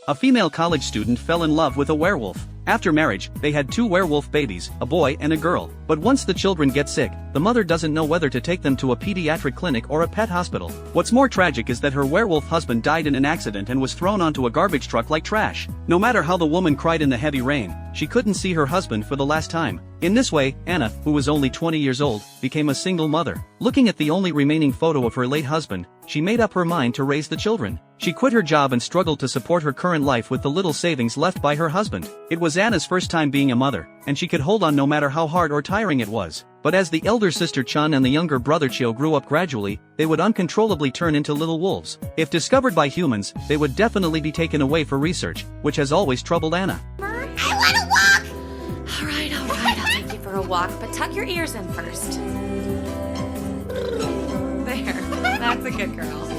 A female college student fell in love with a werewolf. After marriage, they had 2 werewolf babies, a boy and a girl. But once the children get sick, the mother doesn't know whether to take them to a pediatric clinic or a pet hospital. What's more tragic is that her werewolf husband died in an accident and was thrown onto a garbage truck like trash. No matter how the woman cried in the heavy rain, she couldn't see her husband for the last time. In this way, Anna, who was only 20 years old, became a single mother. Looking at the only remaining photo of her late husband, she made up her mind to raise the children. She quit her job and struggled to support her current life with the little savings left by her husband. It was Anna's first time being a mother, and she could hold on no matter how hard or tiring it was. But as the elder sister Chun and the younger brother Chio grew up gradually, they would uncontrollably turn into little wolves. If discovered by humans, they would definitely be taken away for research, which has always troubled Anna. I want to walk! Alright, I'll take you for a walk, but tuck your ears in first. There, that's a good girl.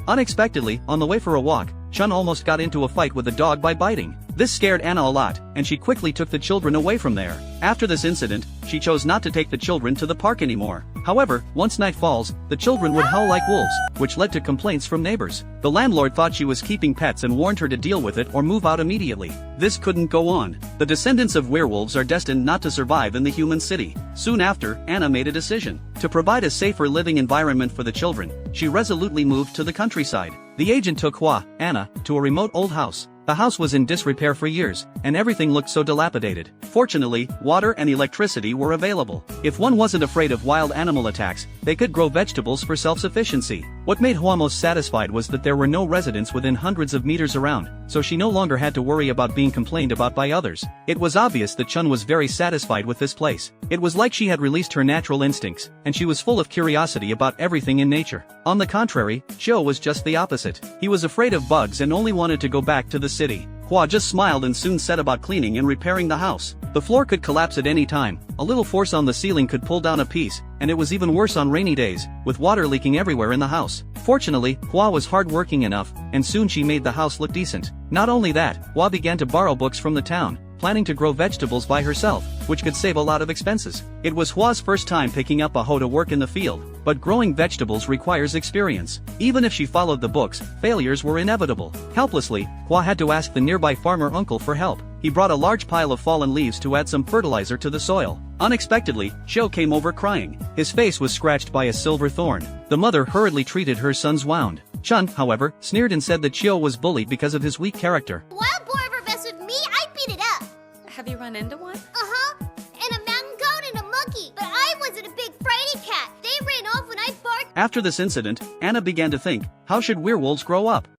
Unexpectedly, on the way for a walk, Chun almost got into a fight with the dog by biting. This scared Anna a lot, and she quickly took the children away from there. After this incident, she chose not to take the children to the park anymore. However, once night falls, the children would howl like wolves, which led to complaints from neighbors. The landlord thought she was keeping pets and warned her to deal with it or move out immediately. This couldn't go on. The descendants of werewolves are destined not to survive in the human city. Soon after, Anna made a decision. To provide a safer living environment for the children, she resolutely moved to the countryside. The agent took Hua, Anna, to a remote old house. The house was in disrepair for years, and everything looked so dilapidated. Fortunately, water and electricity were available. If one wasn't afraid of wild animal attacks, they could grow vegetables for self-sufficiency. What made Hua most satisfied was that there were no residents within hundreds of meters around, so she no longer had to worry about being complained about by others. It was obvious that Chun was very satisfied with this place. It was like she had released her natural instincts, and she was full of curiosity about everything in nature. On the contrary, Chio was just the opposite. He was afraid of bugs and only wanted to go back to the city. Hua just smiled and soon set about cleaning and repairing the house. The floor could collapse at any time, a little force on the ceiling could pull down a piece, and it was even worse on rainy days, with water leaking everywhere in the house. Fortunately, Hua was hardworking enough, and soon she made the house look decent. Not only that, Hua began to borrow books from the town, planning to grow vegetables by herself, which could save a lot of expenses. It was Hua's first time picking up a hoe to work in the field, but growing vegetables requires experience. Even if she followed the books, failures were inevitable. Helplessly, Hua had to ask the nearby farmer uncle for help. He brought a large pile of fallen leaves to add some fertilizer to the soil. Unexpectedly, Chio came over crying. His face was scratched by a silver thorn. The mother hurriedly treated her son's wound. Chun, however, sneered and said that Chio was bullied because of his weak character. Wild boar ever mess with me, I beat it up. Have you run into one? Uh-huh. And a mountain goat and a monkey. But I wasn't a big fraidy cat. They ran off when I barked. After this incident, Anna began to think, how should werewolves grow up?